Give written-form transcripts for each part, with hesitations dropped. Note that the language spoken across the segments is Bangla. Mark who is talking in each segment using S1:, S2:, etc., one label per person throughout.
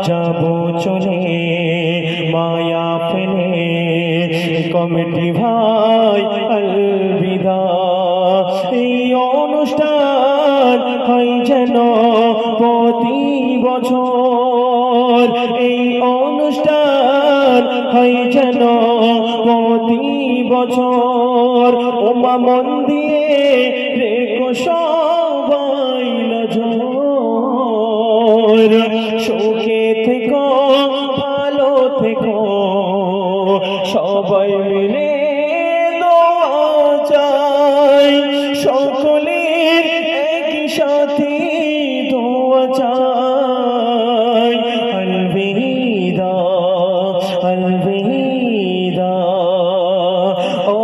S1: যাবো চলে মায়া ফেলে কমিটি ভাই আলবিদা। এই অনুষ্ঠান হয় যেন প্রতি বছর, এই অনুষ্ঠান হয় যেন প্রতি বছর। ওমা মন দিয়ে রেখো সবাই নজর, সুখে থেকো ভালো থেকো সবাই মিলে দোয়া চাই, সকলের একই সাথে দোয়া চাই। আলবিদা আলবিদা, ও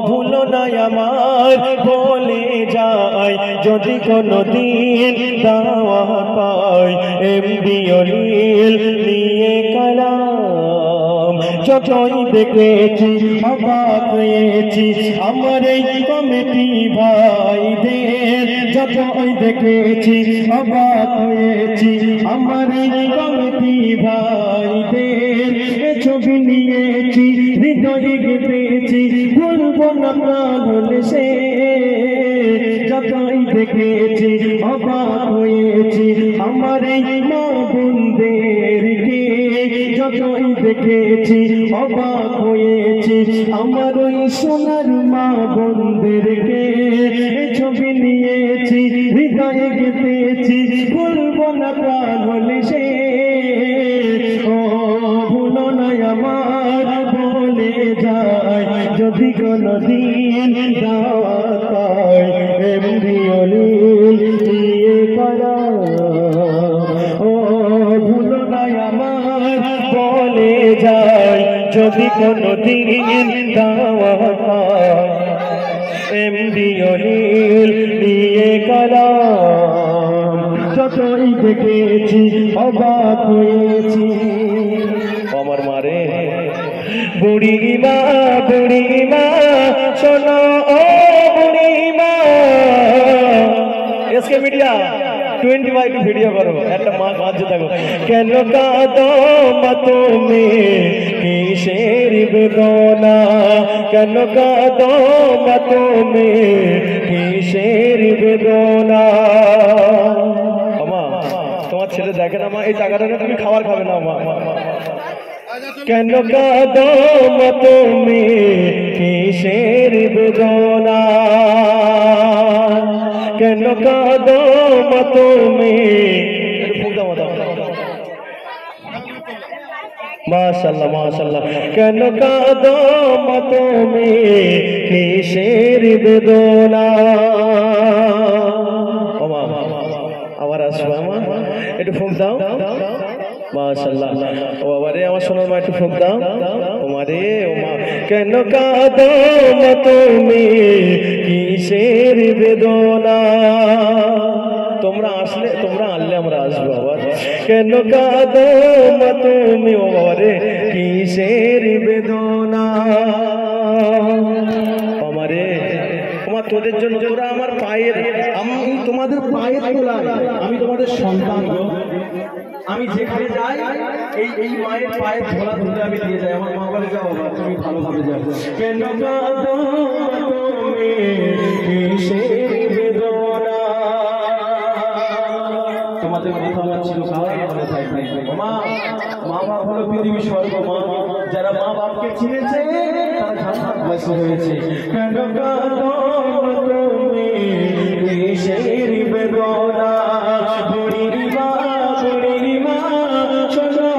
S1: ভুলো না আমার বলে যাই, যদি কোনো দিন দাওয়াত পাই এমডি অলিল নিয়ে কালাম। যতই দেখেছি অবাক হয়েছি আমার এই কমিটি ভাইদের, যতই দেখেছি অবাক হয়েছি আমার এই কমিটি ভাইদের। ছবি নিয়েছি হৃদয়ে গেঁথেছি, ভুলবো না প্রাণ হলে সে। যতই দেখেছি অবাক হয়েছি আমার এই মা বোনদেরকে, যতই দেখেছি অবাক হয়েছি আমার ওই সোনার মা বোনদেরকে। ছবি নিয়েছি হৃদয়ে গেঁথেছি, ভুলবো না প্রাণ হলে সে। ও ভুলো না আমার বলে যায়, যদি কোনো দিন দাওয়াত পাই এমডি অলিল দিয়ে কালাম। ও ভুলো না আমার বলে যায়, যদি কোনো দিন দাওয়াত পাই এমডি অলিল দিয়ে কালাম। যতই দেখেছি অবাক হয়েছি। আমার মারে বুড়িমা বুড়িমা শোনো ও বুড়িমা, এসকে মিডিয়া 25 ভিডিও করো, একটা মা কাঁদছে থাকো। কেন কাঁদো মা তুমি কিসের বেদনা, কেন কাঁদো মা তুমি কিসের বেদনা। তোমার ছেলে দেখে না মা, এই টাকাটা তুমি খাবার খাবে না মা। কেন কাঁদো মা তুমি কিসের বেদনা, কেন কাঁদো মা তুমি। মাশাআল্লাহ মাশাআল্লাহ। কেন কাঁদো মা তুমি কিসের বেদনা। আবার আসবো মা, একটু ফোক দাও। মাশাআল্লাহ। ও বাবা রে আমার সোনার মা, একটু ফোক দাও। ও মা রে ও মা, কেন কাঁদো মা তুমি কিসের বেদনা। তোমরা আসলে তোমরা আনলে আমরা আসবো আবার। কেন কাঁদো মা তুমি ও বাবা রে কিসের বেদনা। আমারে তোমার তোদের জন্য, তোরা আমার পায়ের, আমি তোমাদের পায়ের তোলায়, আমি তোমাদের সন্তান গো। আমি যেখানে যাই এই মায়ের পায়ের ধোলা ধরে আমি দিয়ে যাই। আমার মা বলে যাও বাবা তুমি ভালোভাবে যাও। কেন কাঁদো তুমি কিসের বেদনা। তোমাদের কথা আমার ছিল মা, মা বাপ হলো পৃথিবীর স্বর্গ। মা যারা মা বাপকে চিনেছে তারা জান্নাতবাসী হয়েছে। কেন কাঁদো তুমি কিসের বেদনা। বুড়িমা বুড়িমা শোনো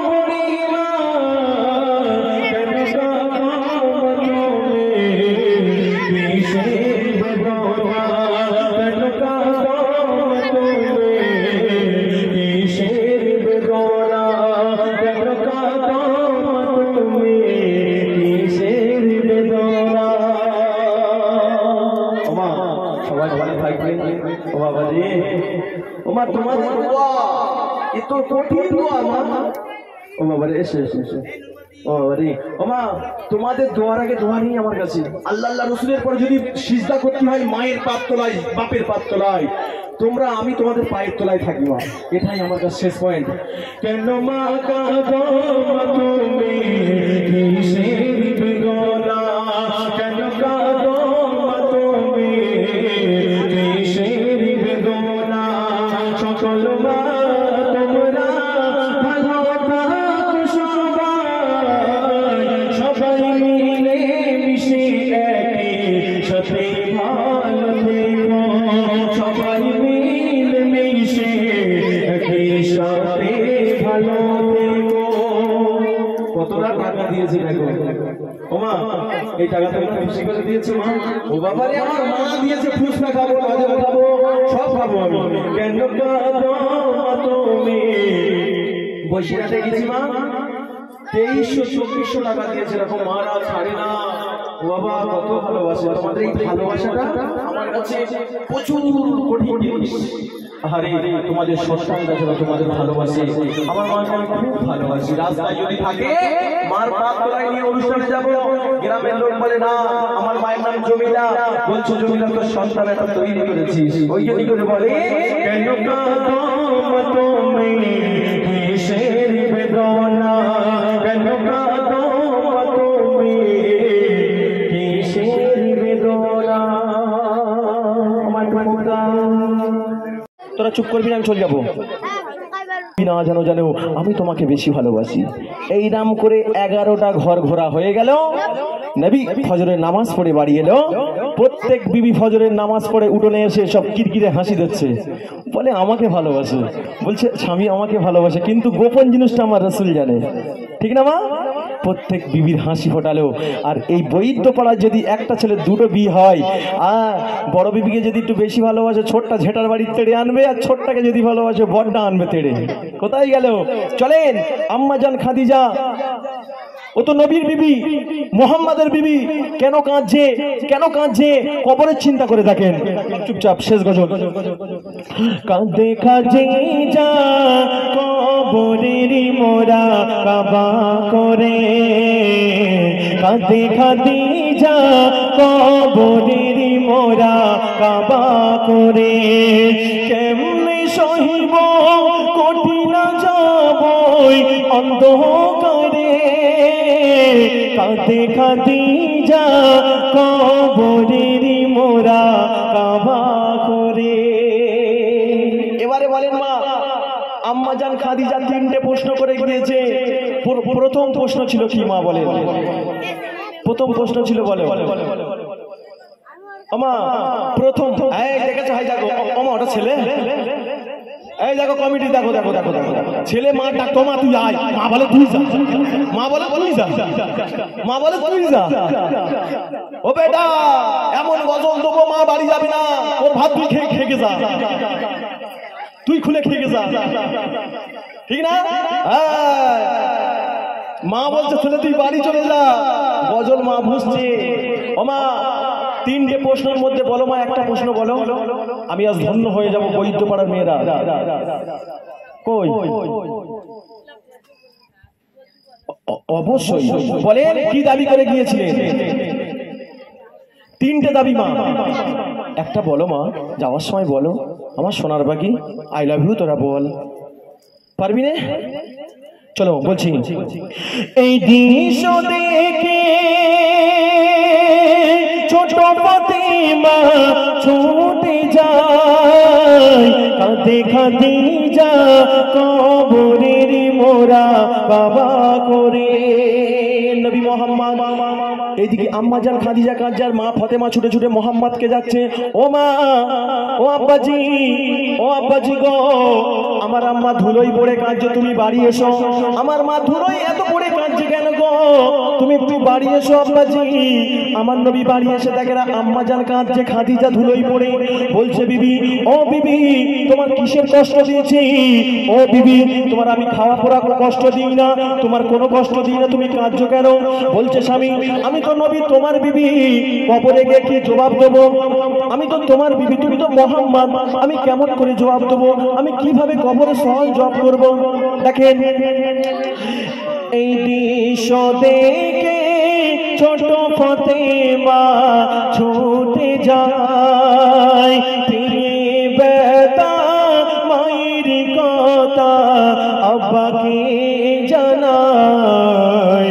S1: বুড়িমা, কেন কাঁদো তুমি কিসের বেদনা। কেন কাঁদো তুমি কিসের বেদনা। কেন কাঁদো তুমি কিসের বেদনা। সবাই ভালো থাকবেন। ও বাবা রে ও মা, তোমাদের দোয়া এত কঠিন দোয়া মা। ও বাবা রে এসে এসে এসে ও বাবা রে ও মা, তোমাদের দোয়ার আগে দোয়া নেই আমার কাছে। আল্লাহ আল্লাহ রসুলের পরে যদি সিজদা করতে হয় মায়ের পাপ তোলায়, বাপের পাপ তোলায়, তোমরা আমি তোমাদের পায়ের তলায় থাকি মা, এটাই আমার কাছে শেষ পয়েন্ট। কেন মা কাঁদো তুমি কিসের বেদনা, কেন কাঁদো তুমি কিসের বেদনা, সকল মা তোমরা ভালো থাকো সবাই, সবাই মিলে মিশে একই সাথে ভালো থেকো, সবাই মিলে মিশে একই সাথে ভালো থেকো। কতটা টাকা দিয়েছি দেখো ও মা, এই টাকা তুমি খুশি করে দিয়েছো মা? ও বাবা রে, আমার মা দিয়েছে, ফুচকা খাবো, গজা খাবো, সব খাবো আমি। কেন কাঁদো তুমি? বসিরহাটে গেছি মা, 2300-2400 টাকা দিয়েছে, এরকম মারা ছাড়ে না। ও বাবা কত ভালোবাসে, তোমাদের এই ভালোবাসাটা আমার কাছে প্রচুর কঠিন জিনিস। আরে তোমাদের সন্তানরা যারা তোমাদের ভালোবাসে, আমার মাকে আমি খুব ভালোবাসি। রাস্তায় যদি থাকে মার পাত তলায় নিয়ে অনুষ্ঠানে যাব, গ্রামের লোক বলে না আমার মায়ের নাম জমিলা, বলছো জমিলা তোর সন্তান একটা তৈরি করেছিস, ওই জন্য করে বলে কেন কাঁদো তুমি কিসের বেদনা, কেন কাঁদো তুমি কিসের বেদনা। আমার খোদা, তোরা চুপ করবি না, আমি চলে যাবো না, জানো জানো আমি তোমাকে বেশি ভালোবাসি। এই নাম করে 11টা ঘর ঘোরা হয়ে গেল। নবী ফজরের নামাজ পড়ে বাড়ি এলো। প্রত্যেক বিবি ফজরের নামাজ পড়ে উঠোনে এসে সব কিরকিরে হাসি দিচ্ছে, বলে আমাকে ভালোবাসে, বলছে স্বামী আমাকে ভালোবাসে, কিন্তু গোপন জিনিসটা আমার রাসূল জানে, ঠিক না মা? প্রত্যেক বিবির হাসি ফোটালো। আর এই বৈদ্যপাড়ার যদি একটা ছেলে দুটো বিয়ে হয়, আর বড় বিবিকে যদি একটু বেশি ভালোবাসে ছোটটা ঝেটার বাড়ির তেড়ে আনবে, আর ছোটটাকে যদি ভালোবাসে বড়টা আনবে তেড়ে। কোথায় গেল? চলেন আম্মা জান খাদিজা, ও তো নবীর বিবি, মুহাম্মাদের বিবি, কেন কাঁদছে? কেন কাঁদছে? কবরের চিন্তা করে দেখেন। চুপচাপ, শেষ গজল। কাঁদে খাদিজা কবরের মোরা কাবা করে, কাঁদে খাদিজা কবরের মোরা কাবা করে, কেমনে সহিব কঠিন যাবই অন্ধকারে, কাঁদে খাদিজা কবরের মোরা কাবা করে। এবারে বলেন মা, আম্মা জান খাদিজা 3টে প্রশ্ন করে গিয়েছে। প্রথম প্রশ্ন ছিল কি মা বলেন? প্রথম প্রশ্ন ছিল বলে আমা, প্রথম এই দেখেছো, হাই দেখো আমা, ওটা ছেলে, এই দেখো কমিটি, দেখো দেখো দেখো দেখো ছেলে। মা ডাকতো, মা তুই আয়, মা বলে তুই যা, মা বলে তুই যা, মা বলে তুই যা। ও বেটা এমন গজল দেবো, মা বাড়ি যাবি না, ওর ভাত তুই খেয়ে যা, তুই খুলে খেয়ে যা, ঠিক না? মা বলছে ছেলে তুই বাড়ি চলে যা, গজল মা বুঝছে। ও মা 3টে প্রশ্নের মধ্যে বলো মা, একটা প্রশ্ন বলো, আমি আজ ধন্য হয়ে যাবো। বৈদ্যপাড়ার মেয়েরা কই? অবশ্যই বলেন, কি দাবি করে গিয়েছিলেন? 3টে দাবি মা, একটা বলো মা, যাওয়ার সময় বলো আমার সোনার বাকি আই লাভ ইউ, তোরা বল, পারবি না? চলো বলছি। এই দৃশ্য দেখে ছোট ফাতিমা ছুটে যায়, কাঁদে খাদিজা কবরের মোরা বাবা করে। নবী মোহাম্মদ, এইদিকে আম্মা জান খাদিজা কাঁদজার, মা ফাতেমা ছুটে ছুটে মোহাম্মদকে যাচ্ছে। ও মা, ও আব্বাজি, ও আব্বাজি গো, আমার আম্মা ধুলোই পড়ে কাঁদছে, তুমি বাড়ি এসো। আমার মা ধুলোই এত পড়ে কাঁদছে কেন গো, তুমি একটু বাড়ি এসো আব্বাজি। আমার নবী বাড়ি এসে দেখে আম্মা জান কাঁদছে, খাদিজা ধুলোই পড়ে। বলছে বিবি, ও বিবি তোমার কিসের কষ্ট দিয়েছি? ও বিবি তোমার আমি খাওয়া পড়া কষ্ট দিই না, তোমার কোনো কষ্ট দিই না, তুমি কাঁদছো কেন? বলছে স্বামী আমি তো নবী তোমার বিবি, কবরে গিয়ে কি জবাব দেবো? আমি তো তোমার বিবি, তুমি তো মুহাম্মদ, আমি কেমন করে জবাব দেবো? আমি কিভাবে কবরে সহজ জবাব করবো? দেখেন এই দৃশ্য দেখে ছোট ফাতেমা ছুটে যায়, ব্যথা কথা আব্বাকে জানাই,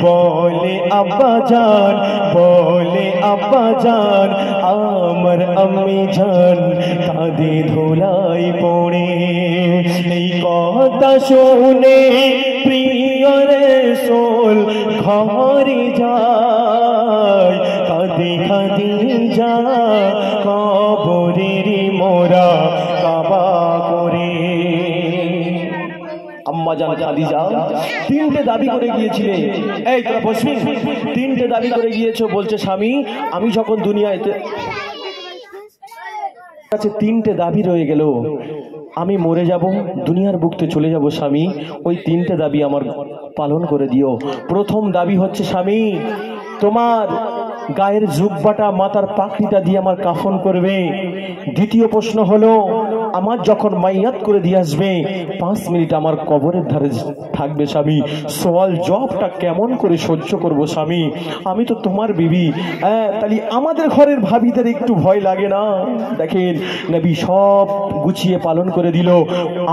S1: বলে আব্বাজান, বলে আব্বাজান, আমার আম্মি জান কাঁদে ধুলাই পড়ে। এই কথা শুনে প্রিয় রাসূল ঘরে যায়, কাঁদে খাদিজা কবরের মোরা কাবা করে। আম্মাজান খাদিজা তিনটে দাবি করে গিয়েছিলেন। এই তোরা বসবি, তিনটে দাবি করে গিয়েছো। বলছে স্বামী আমি যখন দুনিয়ায় কাছে তিনটে দাবি রয়ে গেল, আমি মরে যাব, দুনিয়ার বুকতে চলে যাব স্বামী, ওই তিনটে দাবি আমার পালন করে দিও। প্রথম দাবি হচ্ছে স্বামী তোমার গায়ের জুব্বাটা মাথার পাখড়িটা দিয়ে আমার কাফন করবে। দ্বিতীয় প্রশ্ন হলো আমার যখন মাইয়াত করে দিয়ে আসবে 5 মিনিট আমার কবরের ধারে থাকবে স্বামী, সওয়াল জবাবটা কেমন করে সহ্য করব স্বামী, আমি তো তোমার বিবি। তাহলে আমাদের ঘরের ভাবিদের একটু ভয় লাগে না? দেখেন নবী সব গুছিয়ে পালন করে দিল।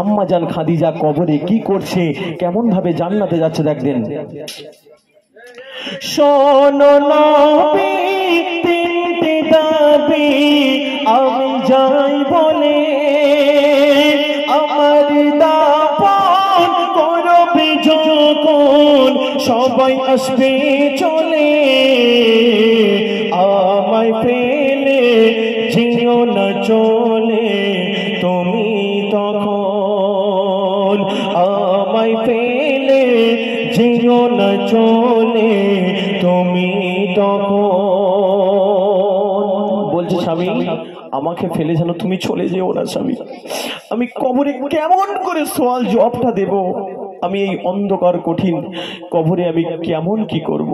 S1: আম্মাজান খাদিজা কবরে কি করছে, কেমন ভাবে জান্নাতে যাচ্ছে দেখবেন। শোনো নবী তিনটি দাবি আমি যাই বলে, আমার দাফন করবে যখন সবাই আসবে চলে, আমায় ফেলে যেও না চলে তুমি তখন, আমায় ফেলে যেও না চলে তুমি তখন। বলছে স্বামী আমাকে ফেলে যেন তুমি চলে যেও না স্বামী, আমি কবরে কেমন করে সওয়াল জবাবটা দেব, আমি এই অন্ধকার কঠিন কবরে আমি কেমন কি করব।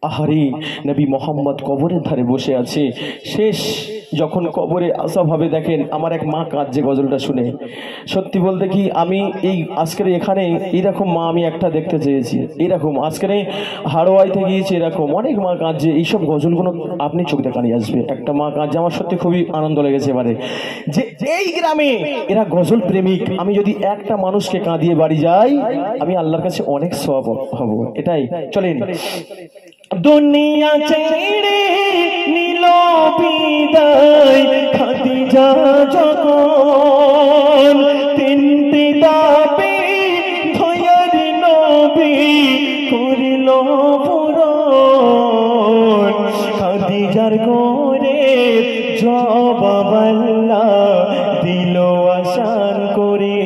S1: আহারে নবী মোহাম্মদ কবরের ধারে বসে আছে। শেষ যখন কবরে আসা ভাবে দেখেন আমার এক মা কাঁদছে গজলটা শুনে। সত্যি বলতে কি আমি এই আজকের এখানে এরকম মা আমি একটা দেখতে চেয়েছি, এরকম আজকের হাড়োয়াইতে গিয়েছি এরকম অনেক মা কাঁদছে। এইসব গজলগুলো আপনি চোখ দেখা নিয়ে আসবে। একটা মা কাঁদছে, আমার সত্যি খুবই আনন্দ লেগেছে এবারে যে এই গ্রামে এরা গজল প্রেমিক। আমি যদি একটা মানুষকে কাঁদিয়ে বাড়ি যাই আমি আল্লাহর কাছে অনেক সওয়াব হব। এটাই চলেন। দুনিয়া ছেড়ে নিল বিদায় খাদিজা যখন, তিনটি দাবি দয়ার নবী করিল পূরণ, খাদিজার করে জবাব আল্লাহ দিল আসান করে।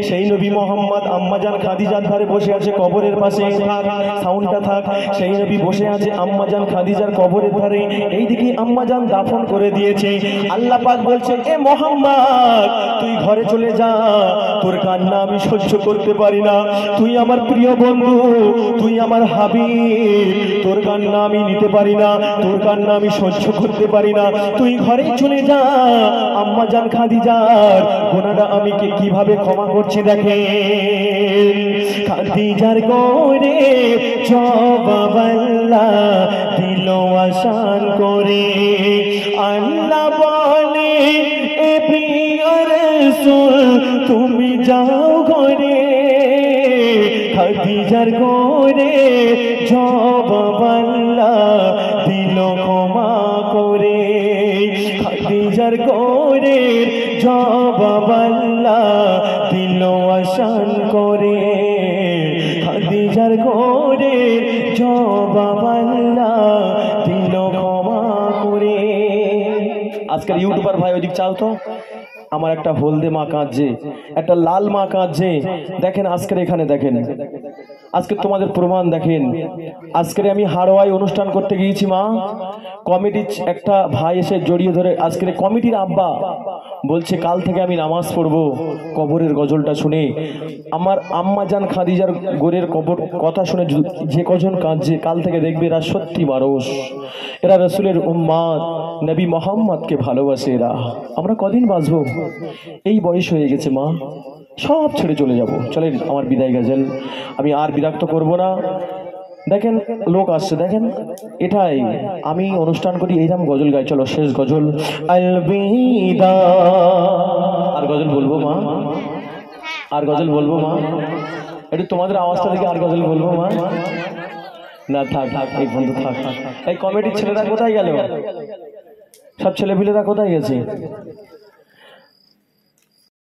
S1: সেই নবী মোহাম্মদ আম্মাজান খাদিজার ধারে বসে আছে কবরের পাশে, সাউন্ডটা থাক। সেই নবী বসে আছে আম্মাজান খাদিজার কবরের ধারে, এইদিকে আম্মাজান দাফন করে দিয়েছে। আল্লাহ পাক বলছে এ মোহাম্মদ তুই ঘরে চলে যা, তোর কান্না আমি সহ্য করতে পারি না, তুই আমার প্রিয় বন্ধু, তুই আমার হাবিব, তোর কান্না আমি নিতে পারি না, তোর কান্না আমি সহ্য করতে পারি না, তুই ঘরে চলে যা। আম্মাজান খাদিজার গুনাহটা আমি কিভাবে ক্ষমা করছি দেখেন। খাদিজার করে জবাব আল্লাহ দিল আসান করে। আল্লাহ বলে এ প্রিয় রাসূল তুমি যাও ঘরে, খাদিজার করে জবাব আল্লাহ দিল ক্ষমা করে, খাদিজার করে জবাব আল্লাহ দিল আসান করে, খাদিজার করে জবাব আল্লাহ দিল ক্ষমা করে। আজকের ইউটিউবার ভাই ওইদিক চাও তো, আমার একটা হলদে মা কাঁদছে, একটা লাল মা কাঁদছে। দেখেন আজকের এখানে দেখেন, আজকে তোমাদের প্রমাণ দেখেন। আজকে আমি হাড়োয়ায় অনুষ্ঠান করতে গিয়েছি মা, কমিটির একটা ভাই এসে জড়িয়ে ধরে, আজকের কমিটির আব্বা বলছে কাল থেকে আমি নামাজ পড়বো কবরের গজলটা শুনে। আমার আম্মাজান খাদিজার গোরের কবর কথা শুনে যে কজন কাঁদছে কাল থেকে দেখবে এরা সত্যি মানুষ, এরা রাসূলের উম্মত, নবী মোহাম্মদকে ভালোবাসে এরা। আমরা কদিন বাঁচবো? এই বয়স হয়ে গেছে মা, সব ছেড়ে চলে যাব। চলেন আমার বিদায় গজল আমি আর বিরক্ত করব না। দেখেন লোক আসছে, দেখেন এটাই আমি অনুষ্ঠান করি, এইরকম গজল গাই। চলো শেষ গজল আলবিদা। আর গজল বলবো মা? আর গজল বলবো মা? একটু তোমাদের আওয়াজটা দেখে আর গজল বলবো মা? না থাক থাক, এই বন্ধু থাক। এই কমিটির ছেলেরা কোথায় গেল? সব ছেলেপিলেরা কোথায় গেছে?